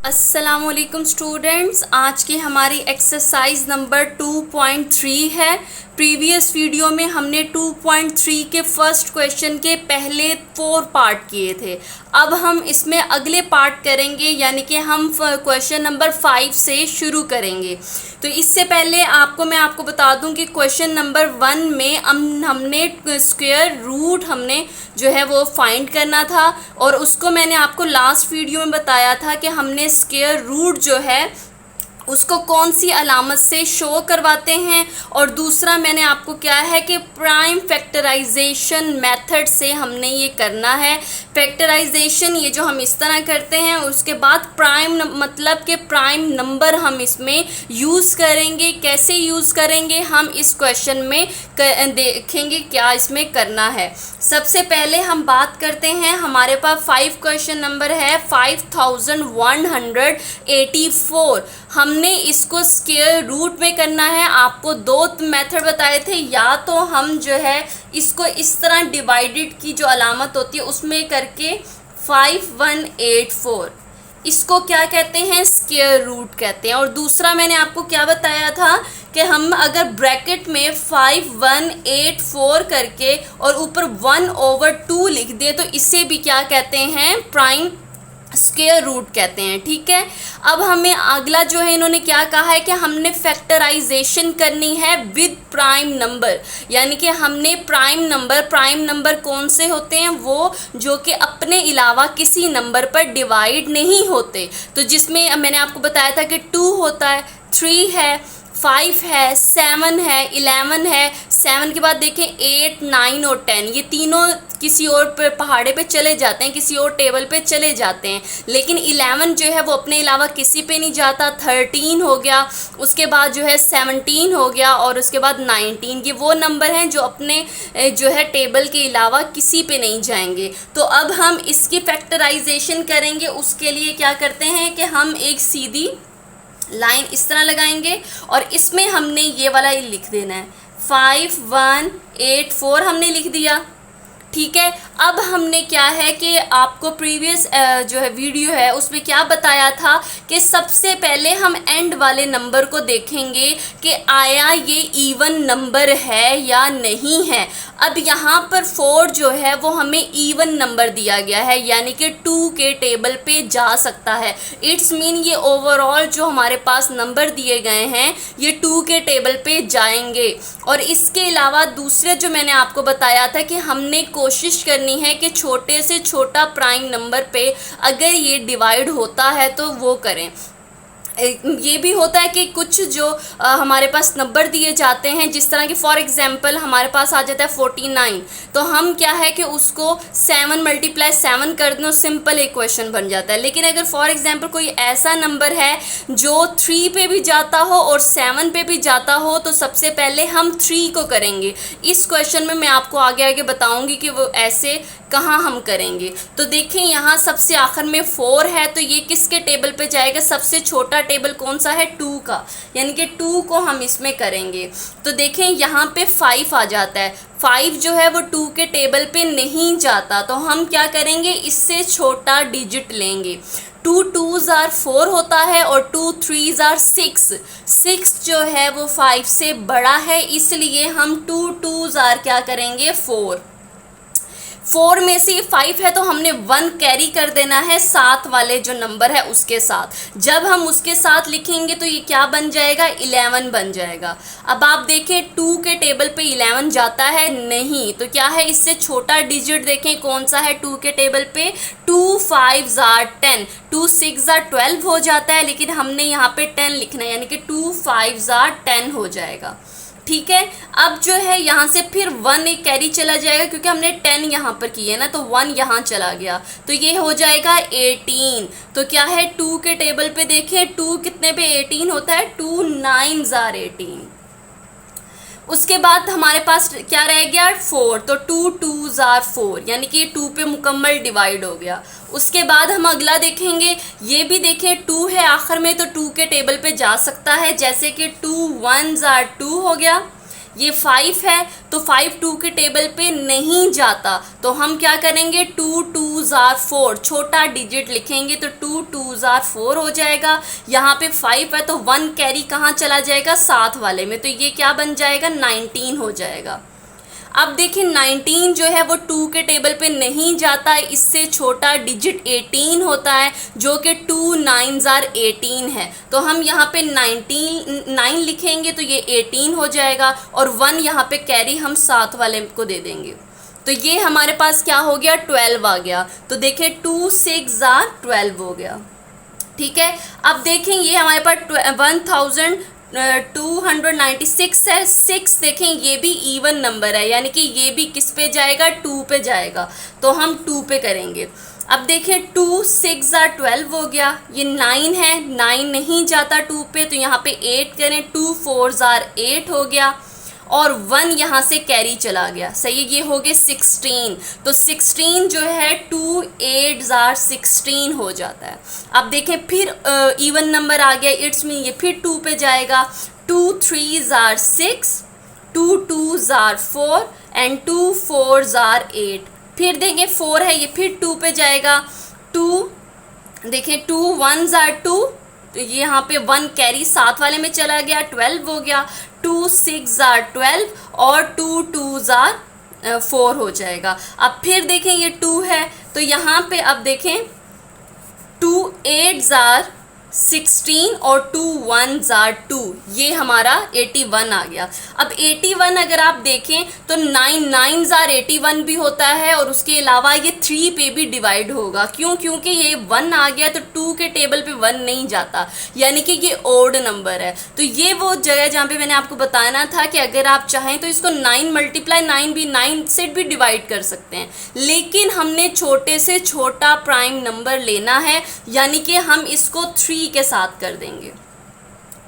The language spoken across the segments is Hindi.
अस्सलामुअलैकुम स्टूडेंट्स, आज की हमारी एक्सरसाइज नंबर 2.3 है। प्रीवियस वीडियो में हमने 2.3 के फर्स्ट क्वेश्चन के पहले 4 पार्ट किए थे। अब हम इसमें अगले पार्ट करेंगे, यानी कि हम क्वेश्चन नंबर 5 से शुरू करेंगे। तो इससे पहले मैं आपको बता दूं कि क्वेश्चन नंबर 1 में हमने स्क्वायर रूट जो है वो फाइंड करना था, और उसको मैंने आपको लास्ट वीडियो में बताया था कि हमने स्क्वायर रूट जो है उसको कौन सी अलामत से शो करवाते हैं, और दूसरा मैंने आपको क्या है कि प्राइम फैक्टराइजेशन मेथड से हमने ये करना है। फैक्टराइजेशन ये जो हम इस तरह करते हैं, उसके बाद प्राइम मतलब कि प्राइम नंबर हम इसमें यूज़ करेंगे। कैसे यूज़ करेंगे हम इस क्वेश्चन में देखेंगे क्या इसमें करना है। सबसे पहले हम बात करते हैं, हमारे पास 5 क्वेश्चन नंबर है 5184। हमने इसको स्क्वायर रूट में करना है। आपको 2 मेथड बताए थे, या तो हम जो है इसको इस तरह डिवाइडेड की जो अलामत होती है उसमें करके 5184, इसको क्या कहते हैं, स्क्वायर रूट कहते हैं। और दूसरा मैंने आपको क्या बताया था कि हम अगर ब्रैकेट में 5184 करके और ऊपर 1/2 लिख दें तो इसे भी क्या कहते हैं, प्राइम स्क्वायर रूट कहते हैं। ठीक है, अब हमें अगला जो है इन्होंने क्या कहा है कि हमने फैक्टराइजेशन करनी है विद प्राइम नंबर, यानी कि हमने प्राइम नंबर कौन से होते हैं, वो जो कि अपने अलावा किसी नंबर पर डिवाइड नहीं होते। तो जिसमें मैंने आपको बताया था कि 2 होता है, 3 है, 5 है, 7 है, 11 है। 7 के बाद देखें 8, 9 और 10, ये तीनों किसी और पहाड़े पे चले जाते हैं, किसी और टेबल पे चले जाते हैं। लेकिन 11 जो है वो अपने अलावा किसी पे नहीं जाता। 13 हो गया, उसके बाद जो है 17 हो गया, और उसके बाद 19। ये वो नंबर हैं जो अपने जो है टेबल के अलावा किसी पे नहीं जाएंगे। तो अब हम इसकी फैक्टराइजेशन करेंगे। उसके लिए क्या करते हैं कि हम एक सीधी लाइन इस तरह लगाएंगे, और इसमें हमने ये वाला लिख देना है 5184 हमने लिख दिया। ठीक है, अब हमने क्या है कि आपको प्रीवियस जो है वीडियो है उसमें क्या बताया था कि सबसे पहले हम एंड वाले नंबर को देखेंगे कि आया ये इवन नंबर है या नहीं है। अब यहाँ पर 4 जो है वो हमें इवन नंबर दिया गया है, यानी कि 2 के टेबल पे जा सकता है। इट्स मीन ये ओवरऑल जो हमारे पास नंबर दिए गए हैं ये 2 के टेबल पे जाएंगे। और इसके अलावा दूसरे जो मैंने आपको बताया था कि हमने कोशिश करनी है कि छोटे से छोटा प्राइम नंबर पे अगर ये डिवाइड होता है तो वो करें। ये भी होता है कि कुछ जो हमारे पास नंबर दिए जाते हैं, जिस तरह कि फॉर एग्जांपल हमारे पास आ जाता है 49, तो हम क्या है कि उसको 7 × 7 कर दें, सिंपल इक्वेशन बन जाता है। लेकिन अगर फॉर एग्जांपल कोई ऐसा नंबर है जो 3 पे भी जाता हो और 7 पे भी जाता हो, तो सबसे पहले हम 3 को करेंगे। इस क्वेश्चन में मैं आपको आगे आगे बताऊँगी कि वो ऐसे कहाँ हम करेंगे। तो देखें यहाँ सबसे आखिर में 4 है, तो ये किसके टेबल पे जाएगा, सबसे छोटा टेबल कौन सा है, 2 का, यानी कि 2 को हम इसमें करेंगे। तो देखें यहाँ पे 5 आ जाता है। 5 जो है वो 2 के टेबल पे नहीं जाता, तो हम क्या करेंगे, इससे छोटा डिजिट लेंगे। 2 2s are 4 होता है, और 2 3s are 6। 6 जो है वो 5 से बड़ा है, इसलिए हम 2 2s are क्या करेंगे, 4। 4 में से 5 है तो हमने 1 कैरी कर देना है 7 वाले जो नंबर है उसके साथ। जब हम उसके साथ लिखेंगे तो ये क्या बन जाएगा, 11 बन जाएगा। अब आप देखें 2 के टेबल पे 11 जाता है नहीं, तो क्या है, इससे छोटा डिजिट देखें कौन सा है 2 के टेबल पे, 2 5s are 10, 2 6s are 12 हो जाता है, लेकिन हमने यहाँ पे 10 लिखना है, यानी कि 2 5s are 10 हो जाएगा। ठीक है, अब जो है यहाँ से फिर 1 एक कैरी चला जाएगा, क्योंकि हमने 10 यहाँ पर की है ना, तो 1 यहाँ चला गया, तो ये हो जाएगा 18। तो क्या है, 2 के टेबल पे देखें 2 कितने पे 18 होता है, 2 9s are 18। उसके बाद हमारे पास क्या रह गया, 4, तो 2 2s are 4, यानी कि 2 पे मुकम्मल डिवाइड हो गया। उसके बाद हम अगला देखेंगे, ये भी देखें 2 है आखिर में, तो 2 के टेबल पे जा सकता है, जैसे कि 2 1s are 2 हो गया, ये 5 है तो 5 2 के टेबल पे नहीं जाता, तो हम क्या करेंगे 2 2s are 4, छोटा डिजिट लिखेंगे तो 2 2s are 4 हो जाएगा। यहाँ पे 5 है तो 1 कैरी कहाँ चला जाएगा, साथ वाले में, तो ये क्या बन जाएगा 19 हो जाएगा। अब देखिए 19 जो है वो 2 के टेबल पे नहीं जाता है, इससे छोटा डिजिट 18 होता है जो कि 2 9s are 18 है, तो हम यहाँ पे 9 लिखेंगे तो ये 18 हो जाएगा और 1 यहाँ पे कैरी हम साथ वाले को दे देंगे, तो ये हमारे पास क्या हो गया 12 आ गया। तो देखें 2 6 are 12 हो गया। ठीक है, अब देखें ये हमारे पास 1296 है। 6 देखें ये भी इवन नंबर है, यानी कि ये भी किस पे जाएगा 2 पे जाएगा, तो हम 2 पे करेंगे। अब देखें 2 6 are 12 हो गया। ये 9 है, 9 नहीं जाता 2 पे, तो यहाँ पे 8 करें, 2 4s are 8 हो गया और 1 यहाँ से कैरी चला गया, सही है, ये हो गए 16, तो 16 जो है 2 8s are 16 हो जाता है। अब देखें फिर इवन नंबर आ गया, इट्स मीन ये फिर 2 पे जाएगा, 2 3s are 6, 2 2s are 4 and 2 4s are 8। फिर देखें 4 है, ये फिर 2 पे जाएगा, 2 देखें 2 1s are 2, तो ये यहाँ पे 1 कैरी साथ वाले में चला गया, 12 हो गया। 2 6 are 12 और 2 2s are 4 हो जाएगा। अब फिर देखें ये 2 है, तो यहाँ पे अब देखें 2 8s are 16 और 2 1s are 2, ये हमारा 81 आ गया। अब 81 अगर आप देखें तो 9 9s are 81 भी होता है और उसके अलावा ये 3 पे भी डिवाइड होगा, क्यों, क्योंकि ये 1 आ गया तो 2 के टेबल पे 1 नहीं जाता, यानी कि ये ओड नंबर है। तो ये वो जगह जहाँ पे मैंने आपको बताना था कि अगर आप चाहें तो इसको 9 × 9 भी 9 से भी डिवाइड कर सकते हैं, लेकिन हमने छोटे से छोटा प्राइम नंबर लेना है, यानी कि हम इसको 3 के साथ कर देंगे।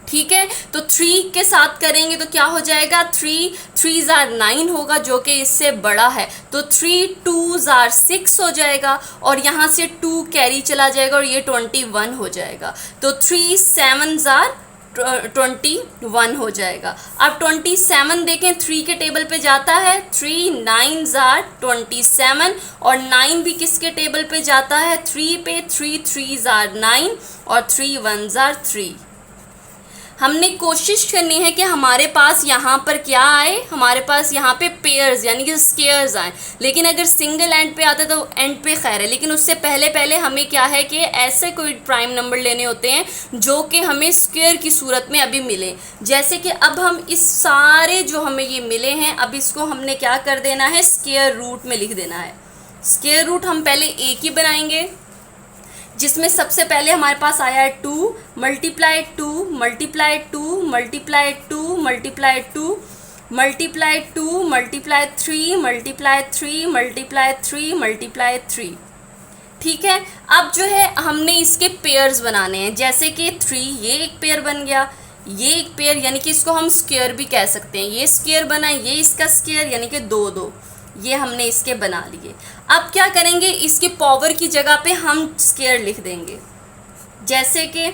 ठीक है, तो 3 के साथ करेंगे तो क्या हो जाएगा 3 3s are 9 होगा जो कि इससे बड़ा है, तो 3 2s are 6 हो जाएगा और यहाँ से 2 कैरी चला जाएगा और ये 21 हो जाएगा, तो 3 7s are 21 हो जाएगा। अब 27 देखें 3 के टेबल पे जाता है, 3 9s are 27 और 9 भी किसके टेबल पे जाता है 3 पे, 3 3s are 9 और 3 1s are 3। हमने कोशिश करनी है कि हमारे पास यहाँ पर क्या आए, हमारे पास यहाँ पे पेयर्स यानी कि स्क्वायर्स आए, लेकिन अगर सिंगल एंड पे आते तो एंड पे खैर है, लेकिन उससे पहले हमें क्या है कि ऐसे कोई प्राइम नंबर लेने होते हैं जो कि हमें स्क्वायर की सूरत में अभी मिले। जैसे कि अब हम इस सारे जो हमें ये मिले हैं, अब इसको हमने क्या कर देना है स्क्वायर रूट में लिख देना है। स्क्वायर रूट हम पहले एक ही बनाएंगे, जिसमें सबसे पहले हमारे पास आया है 2 multiply 2 multiply 2 multiply 2 multiply 2 multiply 2 multiply 3 multiply 3 multiply 3 multiply 3। ठीक है, अब जो है हमने इसके पेयर्स बनाने हैं, जैसे कि 3 ये एक पेयर बन गया, ये एक पेयर, यानी कि इसको हम स्क्वायर भी कह सकते हैं, ये स्क्वायर बना, ये इसका स्क्वायर यानी कि 2 2, ये हमने इसके बना लिए। अब क्या करेंगे, इसके पावर की जगह पे हम स्क्वायर लिख देंगे, जैसे कि,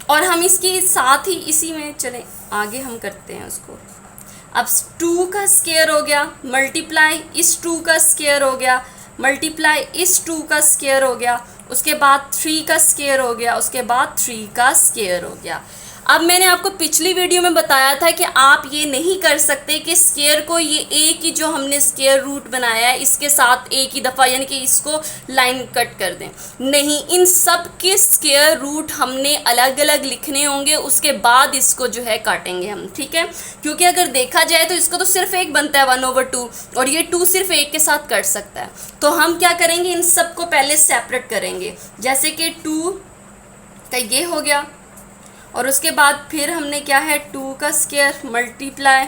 और हम इसके साथ ही इसी में चलें आगे हम करते हैं उसको। अब 2 का स्क्वायर हो गया, मल्टीप्लाई इस 2 का स्क्वायर हो गया, मल्टीप्लाई इस 2 का स्क्वायर हो गया, उसके बाद 3 का स्क्वायर हो गया, उसके बाद 3 का स्क्वायर हो गया। अब मैंने आपको पिछली वीडियो में बताया था कि आप ये नहीं कर सकते कि स्क्वायर को ये एक ही जो हमने स्क्वायर रूट बनाया है इसके साथ एक ही दफ़ा यानी कि इसको लाइन कट कर दें, नहीं, इन सब के स्क्वायर रूट हमने अलग अलग लिखने होंगे, उसके बाद इसको जो है काटेंगे हम। ठीक है, क्योंकि अगर देखा जाए तो इसको तो सिर्फ एक बनता है 1/2 और ये 2 सिर्फ एक के साथ कट सकता है, तो हम क्या करेंगे इन सब को पहले सेपरेट करेंगे, जैसे कि 2 का ये हो गया और उसके बाद फिर हमने क्या है 2 का स्क्वायर मल्टीप्लाई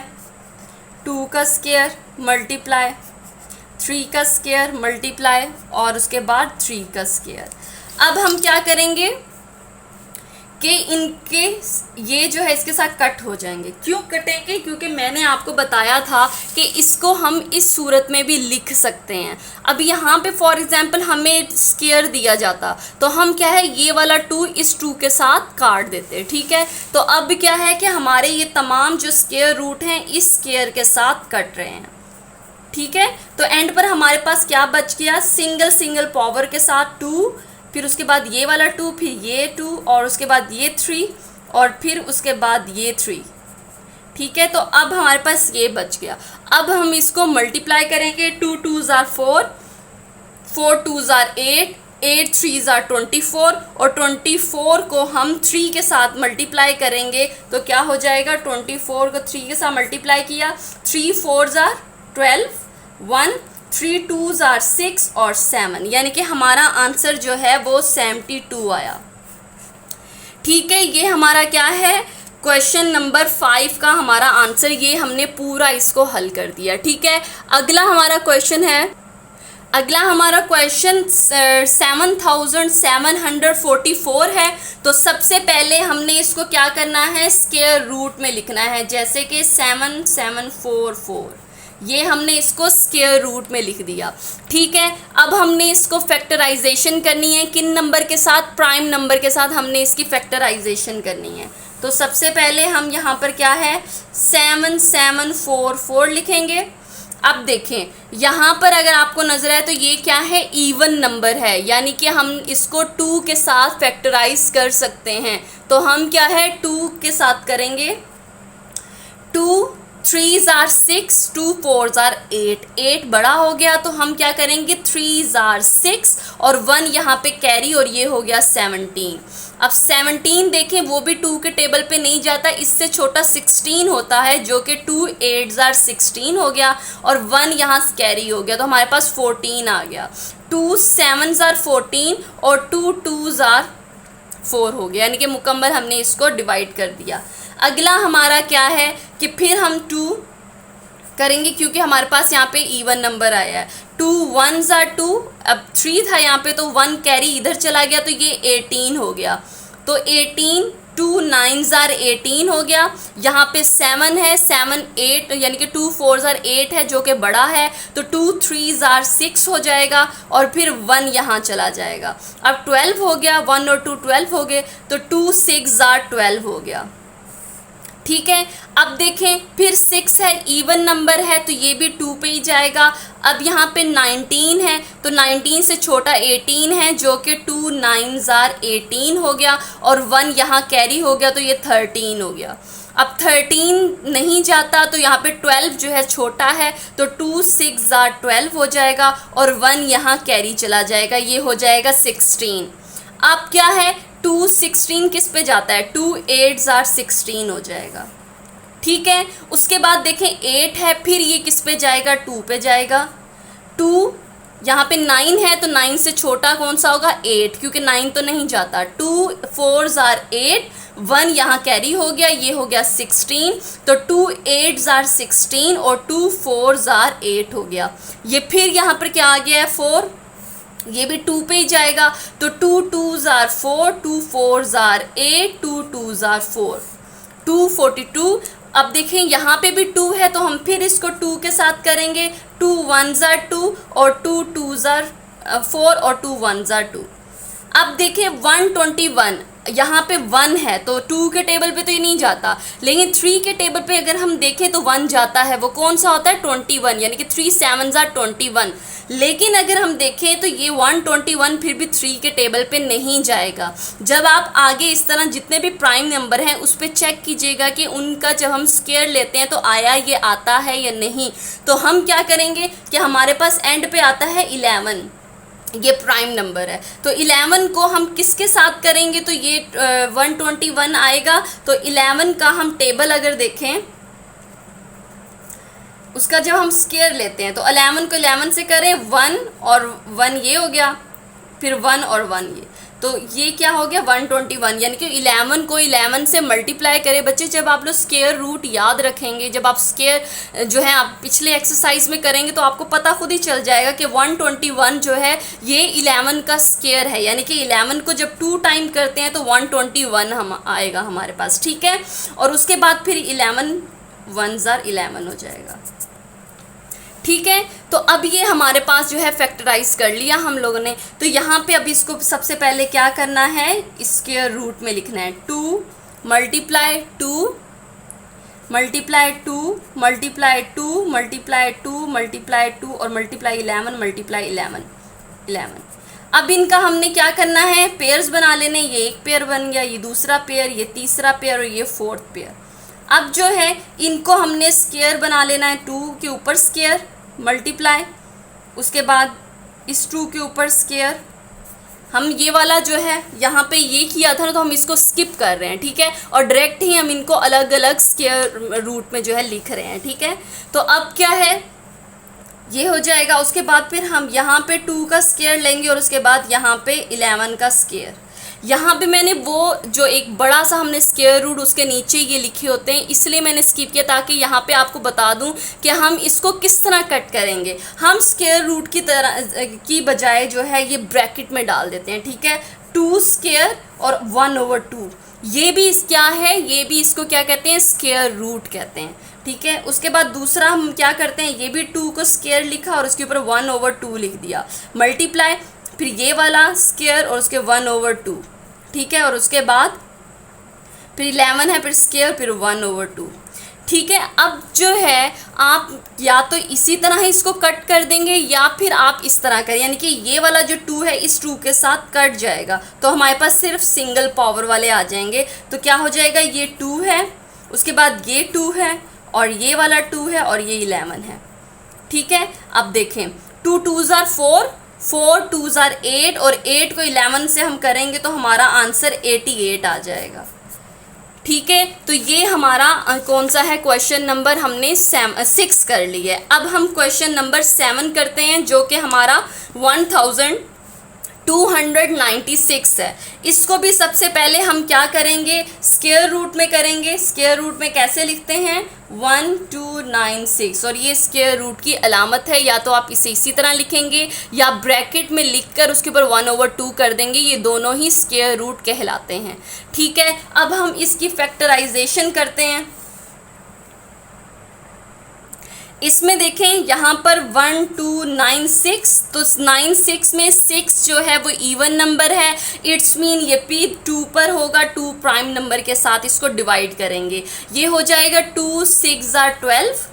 2 का स्क्वायर मल्टीप्लाई 3 का स्क्वायर मल्टीप्लाई और उसके बाद 3 का स्क्वायर। अब हम क्या करेंगे कि इनके ये जो है इसके साथ कट हो जाएंगे। क्यों कटेंगे? क्योंकि मैंने आपको बताया था कि इसको हम इस सूरत में भी लिख सकते हैं। अब यहाँ पे फॉर एग्जांपल हमें स्क्वायर दिया जाता तो हम क्या है ये वाला 2 इस 2 के साथ काट देते, ठीक है। तो अब क्या है कि हमारे ये तमाम जो स्क्वायर रूट हैं इस स्क्वायर के साथ कट रहे हैं, ठीक है। तो एंड पर हमारे पास क्या बच गया? सिंगल पावर के साथ 2, फिर उसके बाद ये वाला 2, फिर ये 2 और उसके बाद ये 3 और फिर उसके बाद ये 3, ठीक है। तो अब हमारे पास ये बच गया। अब हम इसको मल्टीप्लाई करेंगे। 2 2s are 4, 4 2s are 8, 8 3s are 24 और 24 को हम 3 के साथ मल्टीप्लाई करेंगे तो क्या हो जाएगा? 24 को 3 के साथ मल्टीप्लाई किया, 3 4s are 12, 1 3 2s are 6 और 7, यानी कि हमारा आंसर जो है वो 72 आया, ठीक है। ये हमारा क्या है? क्वेश्चन नंबर 5 का हमारा आंसर, ये हमने पूरा इसको हल कर दिया, ठीक है। अगला हमारा क्वेश्चन 7744 है। तो सबसे पहले हमने इसको क्या करना है? स्क्वायर रूट में लिखना है, जैसे कि 7744, ये हमने इसको स्क्वायर रूट में लिख दिया, ठीक है। अब हमने इसको फैक्टराइजेशन करनी है, किन नंबर के साथ? प्राइम नंबर के साथ हमने इसकी फैक्टराइजेशन करनी है। तो सबसे पहले हम यहाँ पर क्या है 7744 लिखेंगे। अब देखें यहाँ पर अगर आपको नजर आए तो ये क्या है? इवन नंबर है, यानी कि हम इसको 2 के साथ फैक्टराइज कर सकते हैं। तो हम क्या है 2 के साथ करेंगे। 2 3s are 6, 2 4s are 8, 8 बड़ा हो गया तो हम क्या करेंगे 3s are 6 और 1 यहाँ पे कैरी और ये हो गया 17। अब 17 देखें वो भी 2 के टेबल पे नहीं जाता, इससे छोटा 16 होता है जो कि 2 8s are 16 हो गया और 1 यहाँ कैरी हो गया तो हमारे पास 14 आ गया। 2 7s are 14 और 2 2s are 4 हो गया, यानी कि मुकम्मल हमने इसको डिवाइड कर दिया। अगला हमारा क्या है कि फिर हम 2 करेंगे क्योंकि हमारे पास यहाँ पे इवन नंबर आया है। 2 1s are 2, अब 3 था यहाँ पे तो 1 कैरी इधर चला गया तो ये 18 हो गया। तो 18, 2 9s are 18 हो गया। यहाँ पे 7 है, 7 8 यानी कि 2 4s are 8 है जो कि बड़ा है तो 2 3s are 6 हो जाएगा और फिर 1 यहाँ चला जाएगा। अब 12 हो गया, 1 और 2 12 हो गए तो 2 6s are 12 हो गया, ठीक है। अब देखें फिर 6 है, इवन नंबर है तो ये भी 2 पे ही जाएगा। अब यहाँ पे 19 है तो 19 से छोटा 18 है जो कि 2 9s are 18 हो गया और 1 यहाँ कैरी हो गया तो ये 13 हो गया। अब 13 नहीं जाता तो यहाँ पे 12 जो है छोटा है तो 2 6s are 12 हो जाएगा और 1 यहाँ कैरी चला जाएगा, ये हो जाएगा 16। अब क्या है 2 16 किस पे जाता है? 2 8s are 16 हो जाएगा, ठीक है। उसके बाद देखें 8 है, फिर ये किस पे जाएगा? 2 पे जाएगा। 2 यहाँ पे 9 है तो 9 से छोटा कौन सा होगा? 8, क्योंकि 9 तो नहीं जाता। 2 4s are 8, 1 यहाँ कैरी हो गया, ये हो गया 16 तो 2 8s are 16 और 2 4s are 8 हो गया। ये फिर यहाँ पर क्या आ गया है 4, ये भी 2 पे ही जाएगा तो 2 2s are 4, 2 4s are 8, 2 2s are 4, 2 42। अब देखें यहाँ पे भी 2 है तो हम फिर इसको 2 के साथ करेंगे। 2 1s are 2 और 2 2s are 4 और 2 1s are 2। अब देखें 121, यहाँ पे 1 है तो 2 के टेबल पे तो ये नहीं जाता, लेकिन 3 के टेबल पे अगर हम देखें तो 1 जाता है। वो कौन सा होता है? 21, यानी कि 3 7s are 21। लेकिन अगर हम देखें तो ये 121 फिर भी 3 के टेबल पे नहीं जाएगा। जब आप आगे इस तरह जितने भी प्राइम नंबर हैं उस पर चेक कीजिएगा कि उनका जब हम स्क्वायर लेते हैं तो आया ये आता है या नहीं। तो हम क्या करेंगे कि हमारे पास एंड पे आता है 11, ये प्राइम नंबर है तो 11 को हम किसके साथ करेंगे? तो ये 121 आएगा। तो 11 का हम टेबल अगर देखें उसका जब हम स्क्वायर लेते हैं तो 11 को 11 से करें 1 और 1 ये हो गया, फिर 1 और 1 ये, तो ये क्या हो गया 121, यानी कि 11 को 11 से मल्टीप्लाई करें। बच्चे जब आप लोग स्क्वायर रूट याद रखेंगे, जब आप स्क्वायर जो है आप पिछले एक्सरसाइज में करेंगे तो आपको पता खुद ही चल जाएगा कि 121 जो है ये 11 का स्क्वायर है, यानी कि 11 को जब 2 टाइम करते हैं तो 121 हम आएगा हमारे पास, ठीक है। और उसके बाद फिर 11 1 जार 11 हो जाएगा, ठीक है। तो अब ये हमारे पास जो है फैक्टराइज कर लिया हम लोगों ने। तो यहाँ पे अब इसको सबसे पहले क्या करना है, स्क्वायर रूट में लिखना है 2 multiply 2 multiply 2 multiply 2 multiply 2 multiply 2 और मल्टीप्लाई 11 मल्टीप्लाई 11। अब इनका हमने क्या करना है, पेयर्स बना लेने। ये एक पेयर बन गया, ये दूसरा पेयर, ये तीसरा पेयर और ये फोर्थ पेयर। अब जो है इनको हमने स्क्वायर बना लेना है, 2 के ऊपर स्क्वायर मल्टीप्लाई, उसके बाद इस 2 के ऊपर स्क्वायर। हम ये वाला जो है यहाँ पे ये किया था ना, तो हम इसको स्किप कर रहे हैं, ठीक है। और डायरेक्ट ही हम इनको अलग अलग स्क्वायर रूट में जो है लिख रहे हैं, ठीक है। तो अब क्या है, ये हो जाएगा। उसके बाद फिर हम यहाँ पे 2 का स्क्वायर लेंगे और उसके बाद यहाँ पे 11 का स्क्वायर। यहाँ पे मैंने वो जो एक बड़ा सा हमने स्क्वायर रूट उसके नीचे ये लिखे होते हैं, इसलिए मैंने स्किप किया ताकि यहाँ पे आपको बता दूँ कि हम इसको किस तरह कट करेंगे। हम स्क्वायर रूट की तरह की बजाय जो है ये ब्रैकेट में डाल देते हैं, ठीक है। 2 स्क्वायर और 1/2, ये भी क्या है, ये भी इसको क्या कहते हैं, स्क्वायर रूट कहते हैं, ठीक है। उसके बाद दूसरा हम क्या करते हैं, ये भी 2 को स्क्वायर लिखा और उसके ऊपर 1/2 लिख दिया, मल्टीप्लाई, फिर ये वाला स्क्वायर और उसके 1/2, ठीक है। और उसके बाद फिर 11 है, फिर स्क्वायर, फिर 1/2, ठीक है। अब जो है आप या तो इसी तरह ही इसको कट कर देंगे या फिर आप इस तरह करें, यानी कि ये वाला जो 2 है इस 2 के साथ कट जाएगा, तो हमारे पास सिर्फ सिंगल पावर वाले आ जाएंगे। तो क्या हो जाएगा, ये 2 है, उसके बाद ये 2 है और ये वाला 2 है और ये 11 है, ठीक है। अब देखें 2 2s are 4, 4 2s are 8 और 8 को 11 से हम करेंगे तो हमारा आंसर 88 आ जाएगा, ठीक है। तो ये हमारा कौन सा है, क्वेश्चन नंबर हमने 6 कर लिया है। अब हम क्वेश्चन नंबर 7 करते हैं जो कि हमारा 1296 है। इसको भी सबसे पहले हम क्या करेंगे, स्क्वायर रूट में करेंगे। स्क्वायर रूट में कैसे लिखते हैं, 1296, और ये स्क्वायर रूट की अलामत है, या तो आप इसे इसी तरह लिखेंगे या ब्रैकेट में लिखकर उसके ऊपर 1/2 कर देंगे। ये दोनों ही स्क्वायर रूट कहलाते हैं, ठीक है। अब हम इसकी फैक्टराइजेशन करते हैं। इसमें देखें यहाँ पर 1296, तो 96 में 6 जो है वो इवन नंबर है, इट्स मीन ये p 2 पर होगा, 2 प्राइम नंबर के साथ इसको डिवाइड करेंगे। ये हो जाएगा 2 6 are 12,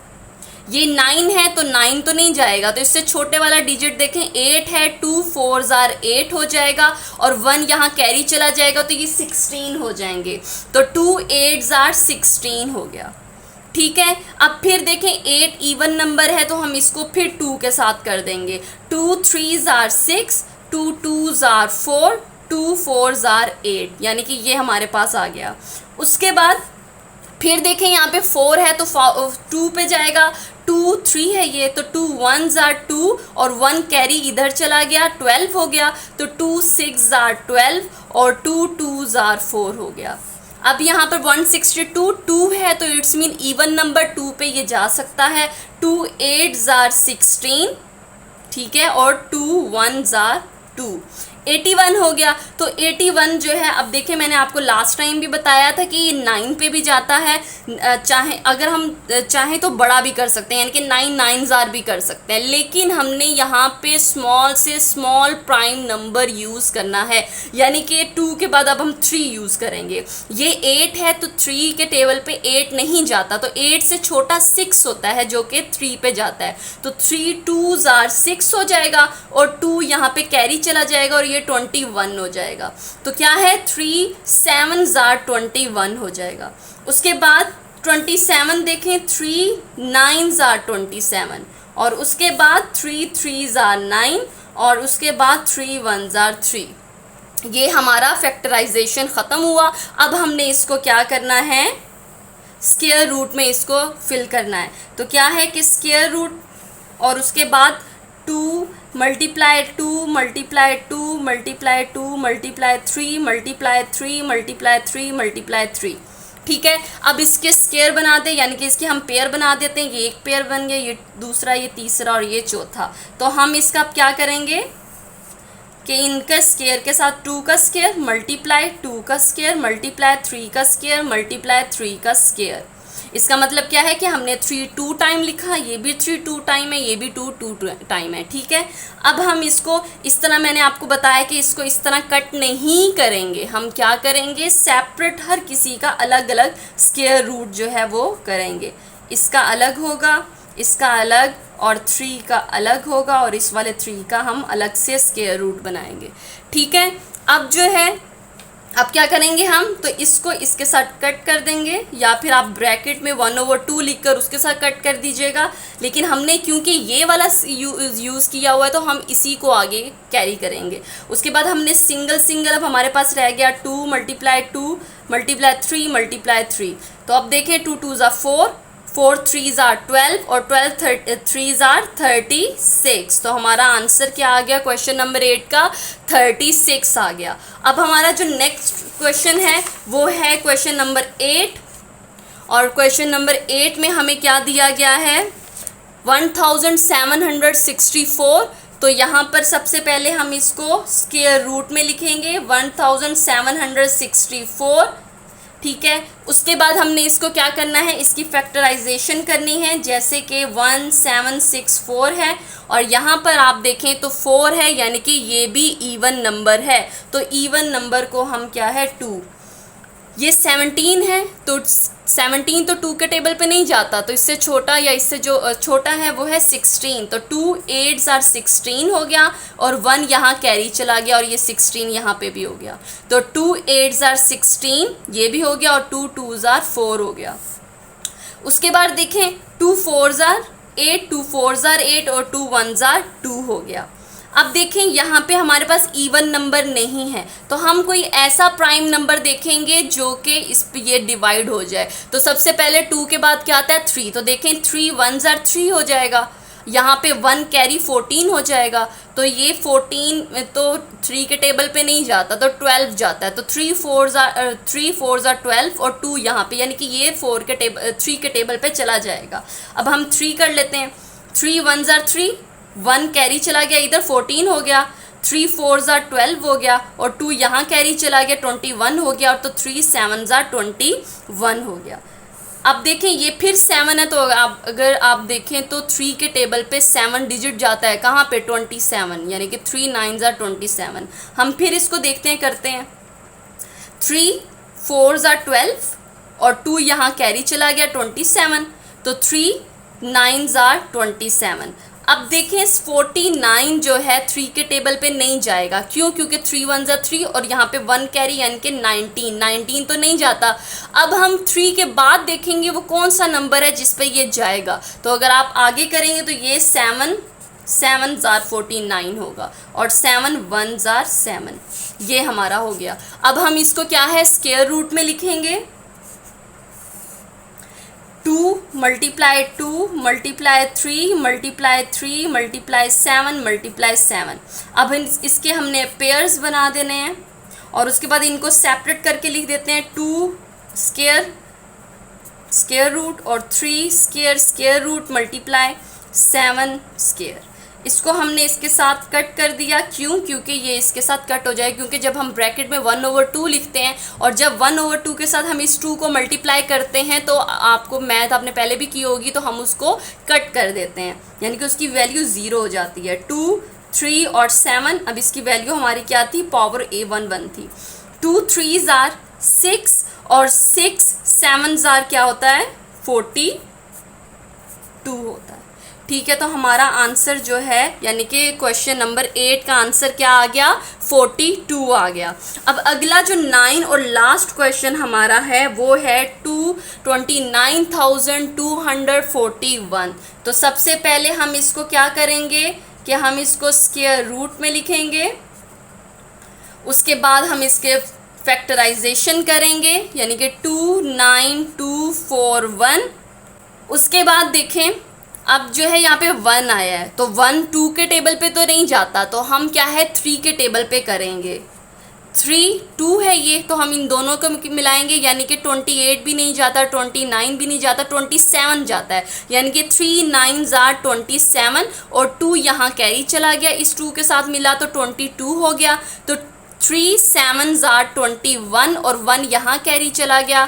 ये 9 है तो 9 तो नहीं जाएगा, तो इससे छोटे वाला डिजिट देखें 8 है, 2 4s are 8 हो जाएगा और 1 यहाँ कैरी चला जाएगा तो ये 16 हो जाएंगे, तो 2 8s are 16 हो गया, ठीक है। अब फिर देखें 8 इवन नंबर है तो हम इसको फिर 2 के साथ कर देंगे, 2 3s are 6, 2 2s are 4, 2 4s are 8, यानी कि ये हमारे पास आ गया। उसके बाद फिर देखें यहाँ पे 4 है तो 2 पे जाएगा, 2 3 है ये, तो 2 1s are 2 और 1 कैरी इधर चला गया, 12 हो गया, तो 2 6s are 12 और 2 2s are 4 हो गया। अब यहाँ पर 162 2 है तो इट्स मीन इवन नंबर 2 पे ये जा सकता है, 2 8s are 16, ठीक है, और 2 1s are 2, 81 हो गया। तो 81 जो है, अब देखें मैंने आपको लास्ट टाइम भी बताया था कि ये 9 पे भी जाता है, चाहे अगर हम चाहें तो बड़ा भी कर सकते हैं, यानी कि 9 9s are भी कर सकते हैं, लेकिन हमने यहाँ पे स्मॉल से स्मॉल प्राइम नंबर यूज़ करना है, यानी कि 2 के बाद अब हम 3 यूज़ करेंगे। ये 8 है तो 3 के टेबल पे 8 नहीं जाता, तो 8 से छोटा 6 होता है जो कि 3 पे जाता है, तो 3 2s are 6 हो जाएगा और 2 यहाँ पे कैरी चला जाएगा और ये 21 हो जाएगा। तो क्या है, 3 7s are 21 हो जाएगा। उसके बाद 27 देखें, 3 9s are 27 और उसके बाद 3 3s are 9 और उसके बाद 3 1s are 3। ये हमारा फैक्टराइजेशन ख़त्म हुआ। अब हमने इसको क्या करना है, स्क्वायर रूट में इसको फिल करना है। तो क्या है कि स्क्वायर रूट और उसके बाद 2 multiply 2 multiply 2 multiply 2 multiply 3 multiply 3 multiply 3 multiply 3। ठीक है, अब इसके स्केयर बना दे, यानी कि इसके हम पेयर बना देते हैं। ये एक पेयर बन गया, ये दूसरा, ये तीसरा और ये चौथा। तो हम इसका अब क्या करेंगे कि इनका स्केयर के साथ 2 का स्केयर मल्टीप्लाई 2 का स्केयर मल्टीप्लाई 3 का स्केयर मल्टीप्लाई 3 का स्केयर। इसका मतलब क्या है कि हमने 3 2 टाइम लिखा, ये भी 3 2 टाइम है, ये भी 2 2 टाइम है। ठीक है, अब हम इसको इस तरह, मैंने आपको बताया कि इसको इस तरह कट नहीं करेंगे, हम क्या करेंगे सेपरेट हर किसी का अलग अलग स्केयर रूट जो है वो करेंगे। इसका अलग होगा, इसका अलग, और 3 का अलग होगा, और इस वाले 3 का हम अलग से स्केयर रूट बनाएंगे। ठीक है, अब जो है अब क्या करेंगे हम, तो इसको इसके साथ कट कर देंगे, या फिर आप ब्रैकेट में 1/2 लिखकर उसके साथ कट कर दीजिएगा। लेकिन हमने क्योंकि ये वाला यूज़ किया हुआ है तो हम इसी को आगे कैरी करेंगे। उसके बाद हमने सिंगल सिंगल, अब हमारे पास रह गया 2 मल्टीप्लाई 2 मल्टीप्लाई 3 मल्टीप्लाई 3। तो अब देखें 2 2 ज़ा 4, 4 3 ज़ा 12 और 12 3 ज़ा 36। तो हमारा आंसर क्या आ गया क्वेश्चन नंबर 8 का 36 आ गया। अब हमारा जो नेक्स्ट क्वेश्चन है वो है क्वेश्चन नंबर 8, और क्वेश्चन नंबर 8 में हमें क्या दिया गया है 1764। तो यहाँ पर सबसे पहले हम इसको स्क्वायर रूट में लिखेंगे 1764। ठीक है, उसके बाद हमने इसको क्या करना है, इसकी फैक्टराइजेशन करनी है, जैसे कि 1764 है और यहाँ पर आप देखें तो 4 है, यानी कि ये भी इवन नंबर है। तो इवन नंबर को हम क्या है 2, ये 17 है तो 17 तो 2 के टेबल पे नहीं जाता, तो इससे छोटा या इससे जो छोटा है वो है 16। तो 2 8 आर 16 हो गया और 1 यहाँ कैरी चला गया और ये 16 यहाँ पे भी हो गया। तो 2 8 आर 16 ये भी हो गया और 2 2 आर 4 हो गया। उसके बाद देखें 2 4 आर 8, 2 4 आर 8 और 2 1 आर 2 हो गया। अब देखें यहाँ पे हमारे पास इवन नंबर नहीं है, तो हम कोई ऐसा प्राइम नंबर देखेंगे जो कि इस पे ये डिवाइड हो जाए। तो सबसे पहले 2 के बाद क्या आता है 3, तो देखें 3 1 आर 3 हो जाएगा, यहाँ पे 1 कैरी 14 हो जाएगा। तो ये 14 तो 3 के टेबल पे नहीं जाता तो 12 जाता है, तो 3 4 आर 12 और 2 यहाँ पे, यानी कि ये 3 के टेबल पे चला जाएगा। अब हम 3 कर लेते हैं, 3 1 आर 3, 1 कैरी चला गया इधर 14 हो गया, 3 4 आर 12 हो गया और 2 यहाँ कैरी चला गया 21 हो गया, और तो 3 7 आर 21 हो गया। अब देखें ये फिर 7 है, तो अगर आप देखें तो 3 के टेबल पे 7 डिजिट जाता है, कहाँ पे 27, यानी कि 3 9 आर 27। हम फिर इसको देखते हैं, करते हैं 3 4 आर 12 और 2 यहाँ कैरी चला गया 27, तो 3 9 आर 27। अब देखें 49 जो है 3 के टेबल पे नहीं जाएगा, क्यों, क्योंकि 3 1 ज़ा 3 और यहाँ पे 1 कैरी यानी कि 19 तो नहीं जाता। अब हम 3 के बाद देखेंगे वो कौन सा नंबर है जिस पे ये जाएगा। तो अगर आप आगे करेंगे तो ये 7 ज़ार 49 होगा और 7 1 ज़ार 7, ये हमारा हो गया। अब हम इसको क्या है स्क्वायर रूट में लिखेंगे, 2 multiply 2 multiply 3 multiply 3 multiply 7 multiply 7। अब इसके हमने पेयर्स बना देने हैं और उसके बाद इनको सेपरेट करके लिख देते हैं 2 स्क्वायर रूट और 3 स्क्वायर रूट मल्टीप्लाई 7 स्क्वायर। इसको हमने इसके साथ कट कर दिया, क्यों, क्योंकि ये इसके साथ कट हो जाए, क्योंकि जब हम ब्रैकेट में 1/2 लिखते हैं और जब 1/2 के साथ हम इस 2 को मल्टीप्लाई करते हैं तो आपको मैथ आपने पहले भी की होगी, तो हम उसको कट कर देते हैं, यानी कि उसकी वैल्यू 0 हो जाती है। 2 3 और 7, अब इसकी वैल्यू हमारी क्या थी, पावर A1 थी। 2 3 आर 6 और 6 7 आर क्या होता है 42 होता है। ठीक है, तो हमारा आंसर जो है यानी कि क्वेश्चन नंबर 8 का आंसर क्या आ गया 42 आ गया। अब अगला जो 9 और लास्ट क्वेश्चन हमारा है वो है 29,241। तो सबसे पहले हम इसको क्या करेंगे कि हम इसको स्क्वायर रूट में लिखेंगे, उसके बाद हम इसके फैक्टराइजेशन करेंगे, यानी कि 29241। उसके बाद देखें अब जो है यहाँ पे 1 आया है, तो 1 2 के टेबल पे तो नहीं जाता, तो हम क्या है 3 के टेबल पे करेंगे। 3 2 है ये, तो हम इन दोनों को मिलाएंगे, यानी कि 28 भी नहीं जाता, 29 भी नहीं जाता, 27 जाता है, यानी कि 3 9s are 27 और 2 यहाँ कैरी चला गया, इस 2 के साथ मिला तो 22 हो गया। तो 3 7s are 21 और 1 यहाँ कैरी चला गया।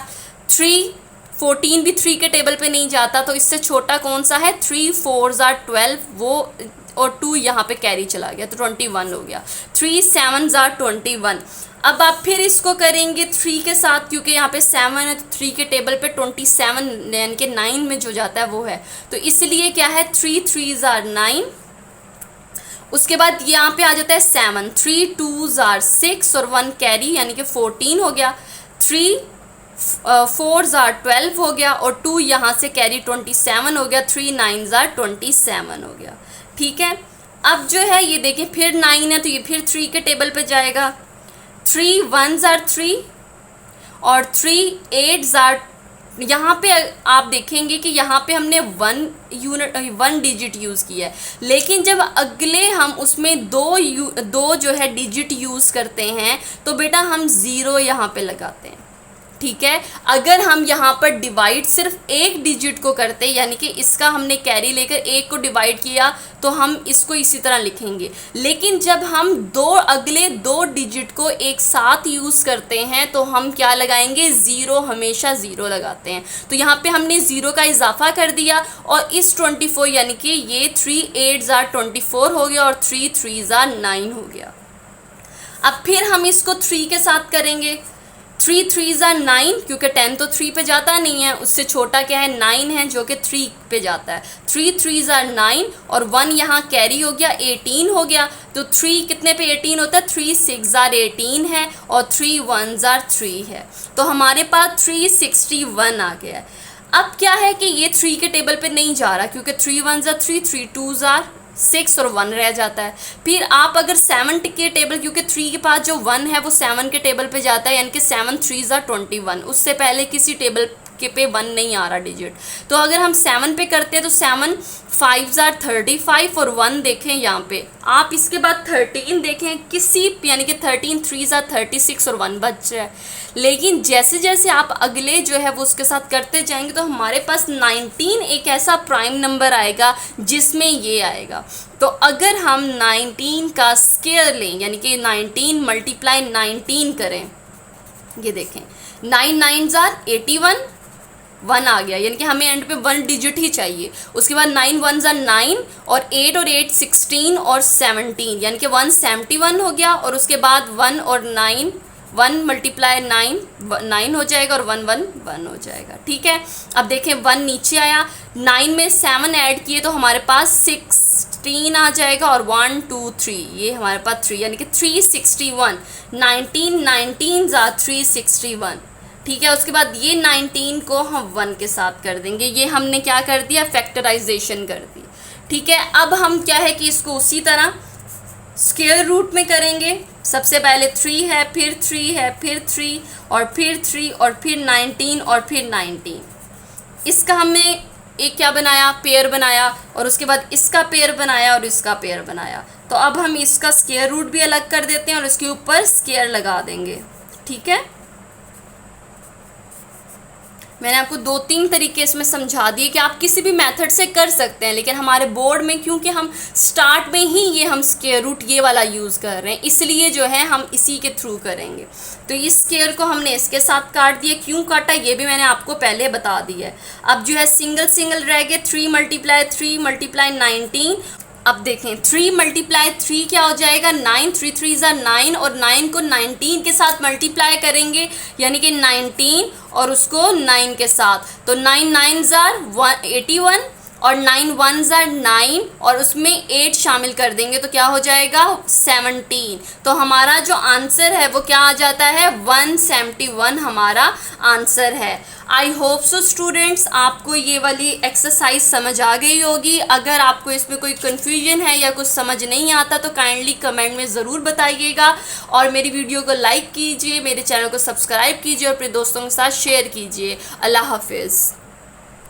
14 भी 3 के टेबल पे नहीं जाता, तो इससे छोटा कौन सा है, 3 4s are 12, वो और 2 यहाँ पे कैरी चला गया, तो 21 हो गया। 3 7s are 21। अब आप फिर इसको करेंगे 3 के साथ, क्योंकि यहाँ पे 7 है, तो 3 के टेबल पे 27 यानी कि 9 में जो जाता है वो है, तो इसलिए क्या है 3 3s are 9। उसके बाद यहाँ पे आ जाता है 7, 3 2s are 6 और 1 कैरी यानी कि 14 हो गया। 3 4s are 12 हो गया और 2 यहाँ से कैरी 27 हो गया। 3 9s are 27 हो गया। ठीक है, अब जो है ये देखिए फिर 9 है, तो ये फिर 3 के टेबल पे जाएगा। 3 1s are 3 और 3 8s are, यहाँ पे आप देखेंगे कि यहाँ पे हमने 1 डिजिट यूज़ किया है, लेकिन जब अगले हम उसमें दो जो है डिजिट यूज़ करते हैं तो बेटा हम 0 यहाँ पे लगाते हैं। ठीक है, अगर हम यहाँ पर डिवाइड सिर्फ एक डिजिट को करते, यानी कि इसका हमने कैरी लेकर एक को डिवाइड किया, तो हम इसको इसी तरह लिखेंगे। लेकिन जब हम अगले दो डिजिट को एक साथ यूज़ करते हैं तो हम क्या लगाएंगे, 0, हमेशा 0 लगाते हैं। तो यहाँ पे हमने 0 का इजाफा कर दिया और इस 24 यानी कि ये 3 8s are 24 हो गया और 3 3s are 9 हो गया। अब फिर हम इसको 3 के साथ करेंगे। 3 3s are 9, क्योंकि 10 तो 3 पे जाता नहीं है, उससे छोटा क्या है 9 है जो कि 3 पे जाता है। 3 3s are 9 और 1 यहाँ कैरी हो गया, 18 हो गया। तो 3 कितने पे 18 होता है, 3 6s are 18 है और 3 1s are 3 है, तो हमारे पास 361 आ गया है। अब क्या है कि ये 3 के टेबल पे नहीं जा रहा, क्योंकि 3 1s are 3, 3 2s are 6 और 1 रह जाता है। फिर आप अगर 7 के टेबल, क्योंकि 3 के पास जो 1 है वो 7 के टेबल पे जाता है, यानी कि 7 3s are 21, उससे पहले किसी टेबल के पे 1 नहीं आ रहा डिजिट। तो अगर हम 7 पे करते हैं तो 7 5s are 35 और 1 देखें यहाँ पे, आप इसके बाद 13 देखें किसी, यानी कि 13 3s are 36 और 1 बच रहा है। लेकिन जैसे जैसे आप अगले जो है वो उसके साथ करते जाएंगे तो हमारे पास 19 एक ऐसा प्राइम नंबर आएगा जिसमें ये आएगा। तो अगर हम 19 का स्क्वायर लें, यानी कि 19 मल्टीप्लाई 19 करें, ये देखें 9 9s are 81, 1 आ गया, यानी कि हमें एंड पे 1 डिजिट ही चाहिए। उसके बाद 9 1s are 9 और 8 16 और 17, यानी कि 171 हो गया। और उसके बाद 1 और 9, 1 मल्टीप्लाई 9 हो जाएगा और 1 1 1 हो जाएगा। ठीक है, अब देखें 1 नीचे आया, 9 में 7 ऐड किए तो हमारे पास 16 आ जाएगा और 1 2 3, ये हमारे पास 3, यानी कि 361। 19 19s are 361। ठीक है, उसके बाद ये 19 को हम 1 के साथ कर देंगे, ये हमने क्या कर दिया, फैक्टराइजेशन कर दी। ठीक है, अब हम क्या है कि इसको उसी तरह स्क्वायर रूट में करेंगे। सबसे पहले 3 है, फिर 3 है, फिर 3 और फिर 3 और फिर 19 और फिर 19। इसका हमने एक क्या बनाया, पेयर बनाया, और उसके बाद इसका पेयर बनाया और इसका पेयर बनाया। तो अब हम इसका स्क्वायर रूट भी अलग कर देते हैं और इसके ऊपर स्क्वायर लगा देंगे। ठीक है, मैंने आपको 2-3 तरीके इसमें समझा दिए कि आप किसी भी मेथड से कर सकते हैं, लेकिन हमारे बोर्ड में क्योंकि हम स्टार्ट में ही ये हम स्क्वायर रूट ये वाला यूज़ कर रहे हैं, इसलिए जो है हम इसी के थ्रू करेंगे। तो इस स्क्वायर को हमने इसके साथ काट दिया, क्यों काटा ये भी मैंने आपको पहले बता दिया है। अब जो है सिंगल सिंगल रह गए, 3 मल्टीप्लाई 19। अब देखें 3 मल्टीप्लाई 3 क्या हो जाएगा, 9, 3 3s are 9 और 9 को 19 के साथ मल्टीप्लाई करेंगे, यानी कि 19 और उसको 9 के साथ, तो 9 9s are 81 और 9 1s are 9 और उसमें 8 शामिल कर देंगे तो क्या हो जाएगा 17। तो हमारा जो आंसर है वो क्या आ जाता है, 171 हमारा आंसर है। आई होप सो स्टूडेंट्स आपको ये वाली एक्सरसाइज समझ आ गई होगी। अगर आपको इसमें कोई कन्फ्यूजन है या कुछ समझ नहीं आता तो काइंडली कमेंट में ज़रूर बताइएगा, और मेरी वीडियो को लाइक कीजिए, मेरे चैनल को सब्सक्राइब कीजिए और अपने दोस्तों के साथ शेयर कीजिए। अल्लाह हाफिज़।